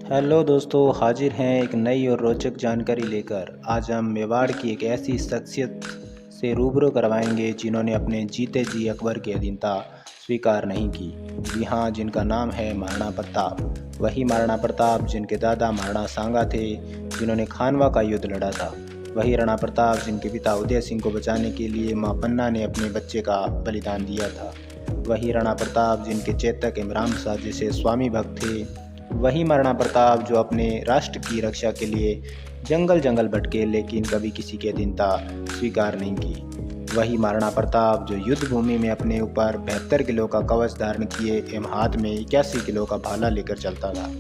Hello दोस्तों, हाजिर हैं एक नई और रोचक जानकारी लेकर। आज हम मेवाड़ की एक ऐसी शख्सियत से रूबरू करवाएंगे जिन्होंने अपने जीते जी अकबर की अधीनता स्वीकार नहीं की। जी हाँ, जिनका नाम है महाराणा प्रताप। वही महाराणा प्रताप जिनके दादा महाराणा सांगा थे, जिन्होंने खानवा का युद्ध लड़ा था। वही राणा प्रताप जिनके पिता उदय सिंह को बचाने के लिए माँ पन्ना ने अपने बच्चे का बलिदान दिया था। वही राणा प्रताप जिनके चेतक इमरान शाह जैसे स्वामी भक्त थे। वही महाराणा प्रताप जो अपने राष्ट्र की रक्षा के लिए जंगल जंगल भटके लेकिन कभी किसी की अधीनता स्वीकार नहीं की। वही महाराणा प्रताप जो युद्ध भूमि में अपने ऊपर 72 किलो का कवच धारण किए एवं हाथ में 81 किलो का भाला लेकर चलता था।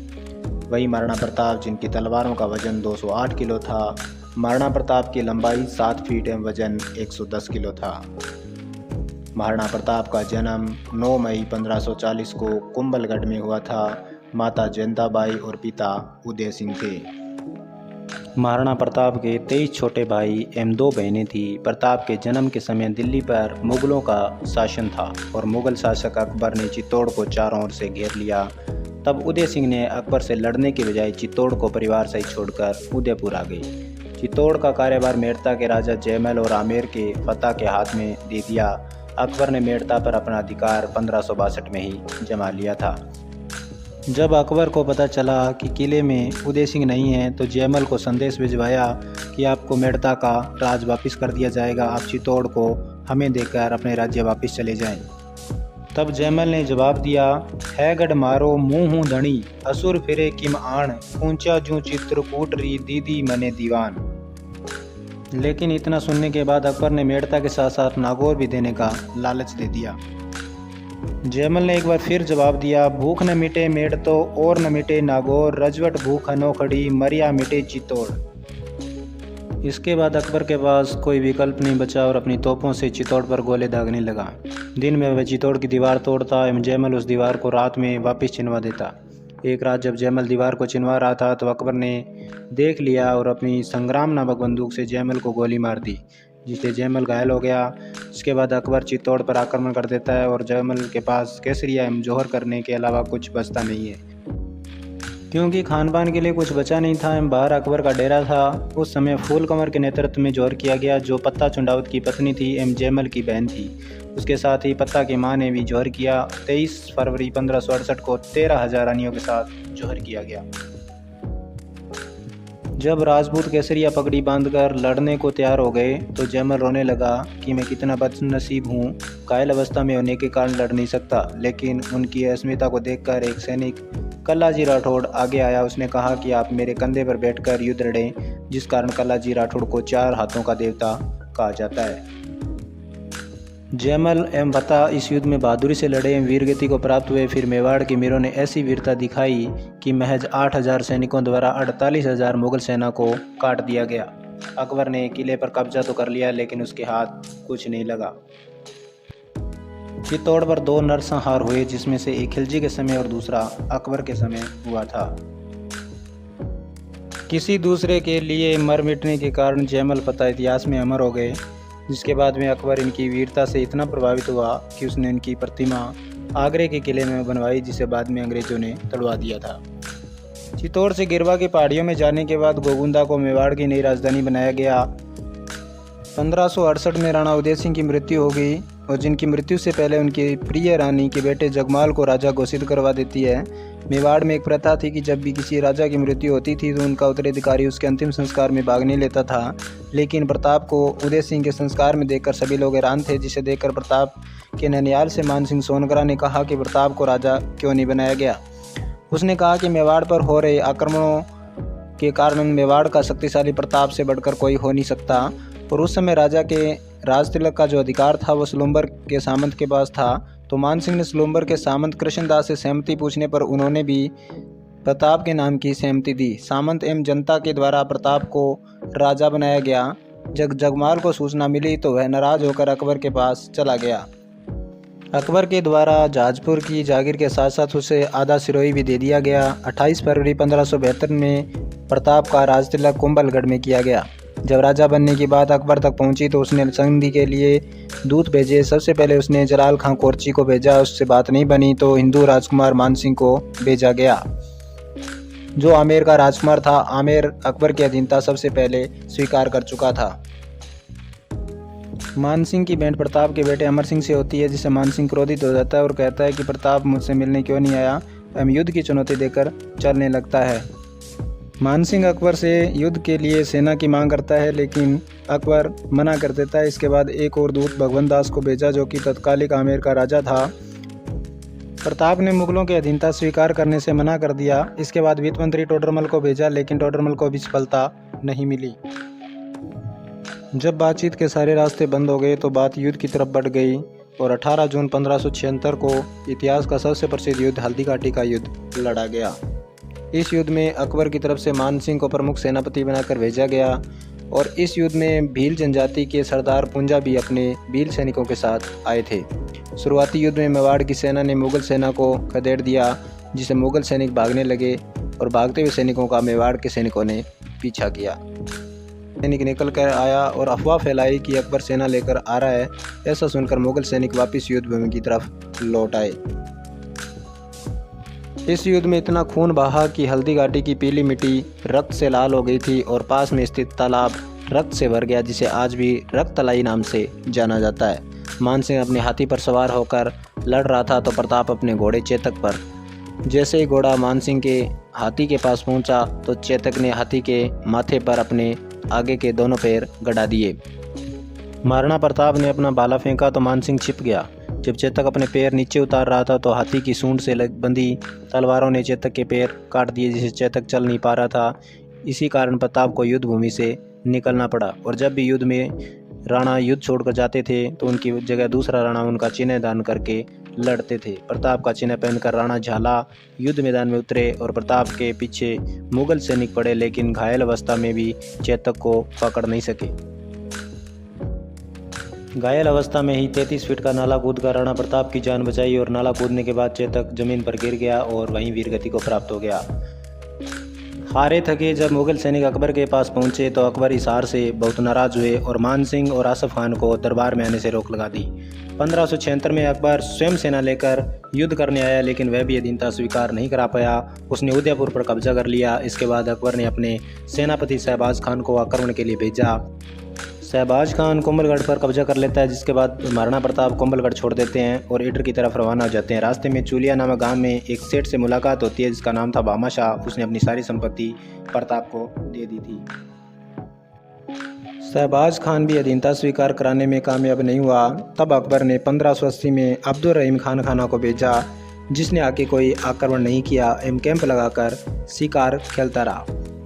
वही महाराणा प्रताप जिनकी तलवारों का वजन 208 किलो था। महाराणा प्रताप की लंबाई 7 फीट एवं वजन 110 किलो था। महाराणा प्रताप का जन्म 9 मई 1540 को कुंभलगढ़ में हुआ था। माता जयंताबाई और पिता उदय सिंह थे। महाराणा प्रताप के 23 छोटे भाई एवं 2 बहनें थीं। प्रताप के जन्म के समय दिल्ली पर मुगलों का शासन था और मुगल शासक अकबर ने चित्तौड़ को चारों ओर से घेर लिया। तब उदय सिंह ने अकबर से लड़ने के बजाय चित्तौड़ को परिवार सहित छोड़कर उदयपुर आ गए। चित्तौड़ का कार्यभार मेड़ता के राजा जयमल और आमेर के फतेह के हाथ में दे दिया। अकबर ने मेड़ता पर अपना अधिकार 1562 में ही जमा लिया था। जब अकबर को पता चला कि किले में उदय सिंह नहीं है तो जयमल को संदेश भिजवाया कि आपको मेड़ता का राज वापस कर दिया जाएगा, आप चित्तौड़ को हमें देकर अपने राज्य वापस चले जाएं। तब जयमल ने जवाब दिया, है गढ़ मारो मुँह धणी, असुर फिरे किम आण, ऊंचा जू चित्रकूट री दीदी मने दीवान। लेकिन इतना सुनने के बाद अकबर ने मेड़ता के साथ साथ नागौर भी देने का लालच दे दिया। जयमल ने एक बार फिर जवाब दिया, भूख न मिटे मेड़ तो और न मिटे नागौर, रजवट भूख अनोखड़ी, मरिया मिटे चित्तौड़। इसके बाद अकबर के पास कोई विकल्प नहीं बचा और अपनी तोपों से चित्तौड़ पर गोले दागने लगा। दिन में वह चित्तौड़ की दीवार तोड़ता एवं जयमल उस दीवार को रात में वापस चिनवा देता। एक रात जब जयमल दीवार को चिनवा रहा था तो अकबर ने देख लिया और अपनी संग्राम नामक बंदूक से जयमल को गोली मार दी, जिससे जयमल घायल हो गया। इसके बाद अकबर चित्तौड़ पर आक्रमण कर देता है और जयमल के पास केसरिया एवं जौहर करने के अलावा कुछ बचता नहीं है। क्योंकि खानपान के लिए कुछ बचा नहीं था एवं बाहर अकबर का डेरा था, उस समय फूल कमर के नेतृत्व में जौहर किया गया, जो पत्ता चुंडावत की पत्नी थी एवं जयमल की बहन थी। उसके साथ ही पत्ता की मां ने भी जौहर किया। 23 फरवरी 1568 को 13,000 रानियों के साथ जौहर किया गया। जब राजपूत केसरिया पगड़ी बांधकर लड़ने को तैयार हो गए तो जयमल रोने लगा कि मैं कितना बदनसीब हूँ, घायल अवस्था में होने के कारण लड़ नहीं सकता। लेकिन उनकी अस्मिता को देखकर एक सैनिक कल्लाजी राठौड़ आगे आया। उसने कहा कि आप मेरे कंधे पर बैठकर युद्ध लड़ें, जिस कारण कल्लाजी राठौड़ को 4 हाथों का देवता कहा जाता है। जयमल एवं फतेह इस युद्ध में बहादुरी से लड़े एवं वीरगति को प्राप्त हुए। फिर मेवाड़ के मीरों ने ऐसी वीरता दिखाई कि महज 8,000 सैनिकों द्वारा 48,000 मुगल सेना को काट दिया गया। अकबर ने किले पर कब्जा तो कर लिया लेकिन उसके हाथ कुछ नहीं लगा। चित्तौड़ पर 2 नरसंहार हुए, जिसमें से एक खिलजी के समय और दूसरा अकबर के समय हुआ था। किसी दूसरे के लिए मर मिटने के कारण जयमल फतेह इतिहास में अमर हो गए। जिसके बाद में अकबर इनकी वीरता से इतना प्रभावित हुआ कि उसने इनकी प्रतिमा आगरे के किले में बनवाई, जिसे बाद में अंग्रेजों ने तोड़वा दिया था। चित्तौड़ से गिरवा की पहाड़ियों में जाने के बाद गोगुंदा को मेवाड़ की नई राजधानी बनाया गया। 1568 में राणा उदय सिंह की मृत्यु हो गई और जिनकी मृत्यु से पहले उनकी प्रिय रानी के बेटे जगमाल को राजा घोषित करवा देती है। मेवाड़ में एक प्रथा थी कि जब भी किसी राजा की मृत्यु होती थी तो उनका उत्तराधिकारी उसके अंतिम संस्कार में भाग नहीं लेता था। लेकिन प्रताप को उदय सिंह के संस्कार में देखकर सभी लोग हैरान थे, जिसे देखकर प्रताप के ननियाल से मानसिंह सोनकरा ने कहा कि प्रताप को राजा क्यों नहीं बनाया गया। उसने कहा कि मेवाड़ पर हो रहे आक्रमणों के कारण मेवाड़ का शक्तिशाली प्रताप से बढ़कर कोई हो नहीं सकता। और उस समय राजा के राज तिलक का जो अधिकार था वो सुलंबर के सामंत के पास था। तो मानसिंह ने सुलंबर के सामंत कृष्णदास से सहमति पूछने पर उन्होंने भी प्रताप के नाम की सहमति दी। सामंत एवं जनता के द्वारा प्रताप को राजा बनाया गया। जगमाल को सूचना मिली तो वह नाराज होकर अकबर के पास चला गया। अकबर के द्वारा जाजपुर की जागीर के साथ साथ उसे आधा सिरोही भी दे दिया गया। 28 फरवरी 1572 में प्रताप का राज तिलक कुंभलगढ़ में किया गया। जब राजा बनने की बात अकबर तक पहुंची तो उसने संधि के लिए दूत भेजे। सबसे पहले उसने जलाल खां कोर्ची को भेजा, उससे बात नहीं बनी तो हिंदू राजकुमार मानसिंह को भेजा गया। जो आमेर का राजकुमार था, आमेर अकबर की अधीनता सबसे पहले स्वीकार कर चुका था। मानसिंह की भेंट प्रताप के बेटे अमर सिंह से होती है, जिससे मानसिंह क्रोधित हो जाता है और कहता है कि प्रताप मुझसे मिलने क्यों नहीं आया, एवं युद्ध की चुनौती देकर चलने लगता है। मानसिंह अकबर से युद्ध के लिए सेना की मांग करता है, लेकिन अकबर मना कर देता है। इसके बाद एक और दूत भगवंत दास को भेजा, जो कि तत्कालिक आमेर का राजा था। प्रताप ने मुगलों की अधीनता स्वीकार करने से मना कर दिया। इसके बाद वित्त मंत्री टोडरमल को भेजा, लेकिन टोडरमल को भी सफलता नहीं मिली। जब बातचीत के सारे रास्ते बंद हो गए तो बात युद्ध की तरफ बढ़ गई और 18 जून 1576 को इतिहास का सबसे प्रसिद्ध युद्ध हल्दी घाटी का युद्ध लड़ा गया। इस युद्ध में अकबर की तरफ से मानसिंह को प्रमुख सेनापति बनाकर भेजा गया और इस युद्ध में भील जनजाति के सरदार पुंजा भी अपने भील सैनिकों के साथ आए थे। शुरुआती युद्ध में मेवाड़ की सेना ने मुगल सेना को खदेड़ दिया, जिसे मुगल सैनिक भागने लगे और भागते हुए सैनिकों का मेवाड़ के सैनिकों ने पीछा किया। सैनिक निकल कर आया और अफवाह फैलाई कि अकबर सेना लेकर आ रहा है। ऐसा सुनकर मुगल सैनिक वापस युद्ध भूमि की तरफ लौट आए। इस युद्ध में इतना खून बहा कि हल्दी घाटी की पीली मिट्टी रक्त से लाल हो गई थी और पास में स्थित तालाब रक्त से भर गया, जिसे आज भी रक्तलाई नाम से जाना जाता है। मानसिंह अपने हाथी पर सवार होकर लड़ रहा था तो प्रताप अपने घोड़े चेतक पर। जैसे ही घोड़ा मानसिंह के हाथी के पास पहुंचा तो चेतक ने हाथी के माथे पर अपने आगे के दोनों पैर गड़ा दिए। महाराणा प्रताप ने अपना भाला फेंका तो मानसिंह छिप गया। जब चेतक अपने पैर नीचे उतार रहा था तो हाथी की सूंड से बंधी तलवारों ने चेतक के पैर काट दिए, जिससे चेतक चल नहीं पा रहा था। इसी कारण प्रताप को युद्ध भूमि से निकलना पड़ा और जब भी युद्ध में राणा युद्ध छोड़कर जाते थे तो उनकी जगह दूसरा राणा उनका चिन्ह दान करके लड़ते थे। प्रताप का चिन्ह पहनकर राणा झाला युद्ध मैदान में उतरे और प्रताप के पीछे मुगल सैनिक पड़े, लेकिन घायल अवस्था में भी चेतक को पकड़ नहीं सके। घायल अवस्था में ही 33 फीट का नाला कूदकर राणा प्रताप की जान बचाई और नाला कूदने के बाद चेतक जमीन पर गिर गया और वहीं वीरगति को प्राप्त हो गया। हारे थके जब मुगल सैनिक अकबर के पास पहुंचे तो अकबर इस हार से बहुत नाराज हुए और मानसिंह और आसफ खान को दरबार में आने से रोक लगा दी। 1576 में अकबर स्वयं सेना लेकर युद्ध करने आया, लेकिन वह भी अधीनता स्वीकार नहीं करा पाया। उसने उदयपुर पर कब्जा कर लिया। इसके बाद अकबर ने अपने सेनापति शहबाज खान को आक्रमण के लिए भेजा। शहबाज खान कुंभलगढ़ पर कब्जा कर लेता है, जिसके बाद महाराणा प्रताप कुंभलगढ़ छोड़ देते हैं और ईडर की तरफ रवाना हो जाते हैं। रास्ते में चूलिया नामक गांव में एक सेठ से मुलाकात होती है, जिसका नाम था भामा शाह। उसने अपनी सारी संपत्ति प्रताप को दे दी थी। शहबाज खान भी अधीनता स्वीकार कराने में कामयाब नहीं हुआ। तब अकबर ने 1580 में अब्दुल रहीम खान खाना को भेजा, जिसने आके कोई आक्रमण नहीं किया एवं कैंप लगाकर शिकार खेलता रहा।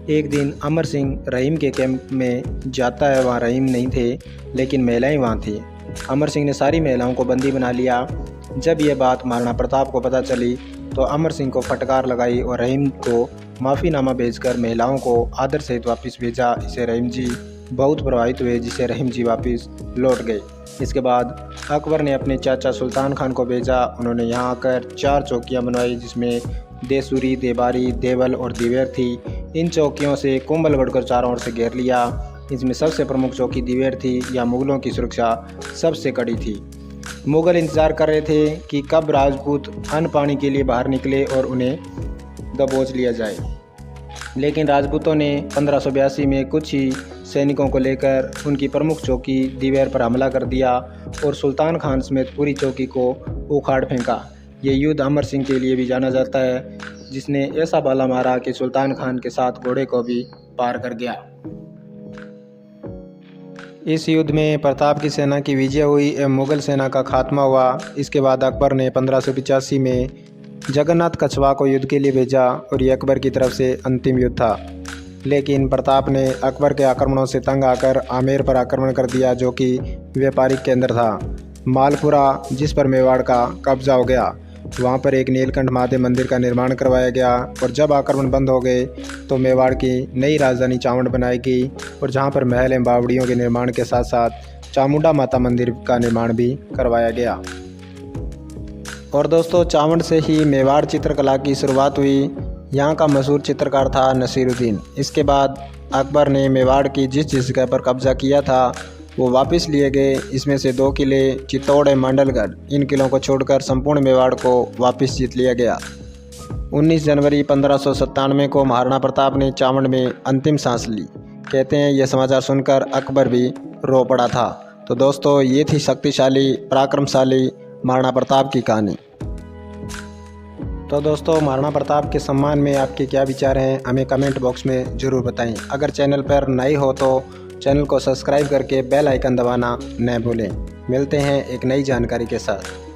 एक दिन अमर सिंह रहीम के कैंप में जाता है। वहाँ रहीम नहीं थे, लेकिन महिलाएं वहाँ थी। अमर सिंह ने सारी महिलाओं को बंदी बना लिया। जब यह बात महाराणा प्रताप को पता चली तो अमर सिंह को फटकार लगाई और रहीम को माफ़ीनामा भेजकर महिलाओं को आदर सहित वापस भेजा। इसे रहीम जी बहुत प्रभावित हुए, जिसे रहीम जी वापस लौट गए। इसके बाद अकबर ने अपने चाचा सुल्तान खान को भेजा। उन्होंने यहाँ आकर 4 चौकियाँ बनवाई, जिसमें देसूरी, देबारी, देवल और दिवेर थी। इन चौकियों से कुंभलगढ़ को चारों ओर से घेर लिया। इसमें सबसे प्रमुख चौकी दिवेर थी। या मुगलों की सुरक्षा सबसे कड़ी थी। मुगल इंतजार कर रहे थे कि कब राजपूत अन्न पानी के लिए बाहर निकले और उन्हें दबोच लिया जाए, लेकिन राजपूतों ने 1582 में कुछ ही सैनिकों को लेकर उनकी प्रमुख चौकी दिवेर पर हमला कर दिया और सुल्तान खान समेत पूरी चौकी को उखाड़ फेंका। ये युद्ध अमर सिंह के लिए भी जाना जाता है, जिसने ऐसा भाला मारा कि सुल्तान खान के साथ घोड़े को भी पार कर गया। इस युद्ध में प्रताप की सेना की विजय हुई एवं मुगल सेना का खात्मा हुआ। इसके बाद अकबर ने 1585 में जगन्नाथ कछवा को युद्ध के लिए भेजा और ये अकबर की तरफ से अंतिम युद्ध था। लेकिन प्रताप ने अकबर के आक्रमणों से तंग आकर आमेर पर आक्रमण कर दिया, जो कि व्यापारिक केंद्र था। मालपुरा, जिस पर मेवाड़ का कब्जा हो गया, वहाँ पर एक नीलकंठ महादेव मंदिर का निर्माण करवाया गया और जब आक्रमण बंद हो गए तो मेवाड़ की नई राजधानी चावंड बनाई गई और जहाँ पर महल एवं बावड़ियों के निर्माण के साथ साथ चामुंडा माता मंदिर का निर्माण भी करवाया गया। और दोस्तों, चावंड से ही मेवाड़ चित्रकला की शुरुआत हुई। यहाँ का मशहूर चित्रकार था नसीरुद्दीन। इसके बाद अकबर ने मेवाड़ की जिस जगह पर कब्जा किया था वो वापस लिए गए। इसमें से 2 किले चित्तौड़ एवं मांडलगढ़, इन किलों को छोड़कर संपूर्ण मेवाड़ को वापस जीत लिया गया। 19 जनवरी 1597 को महाराणा प्रताप ने चावंड में अंतिम सांस ली। कहते हैं यह समाचार सुनकर अकबर भी रो पड़ा था। तो दोस्तों ये थी शक्तिशाली पराक्रमशाली महाराणा प्रताप की कहानी। तो दोस्तों महाराणा प्रताप के सम्मान में आपके क्या विचार हैं हमें कमेंट बॉक्स में ज़रूर बताएं। अगर चैनल पर नए हो तो चैनल को सब्सक्राइब करके बेल आइकन दबाना न भूलें। मिलते हैं एक नई जानकारी के साथ।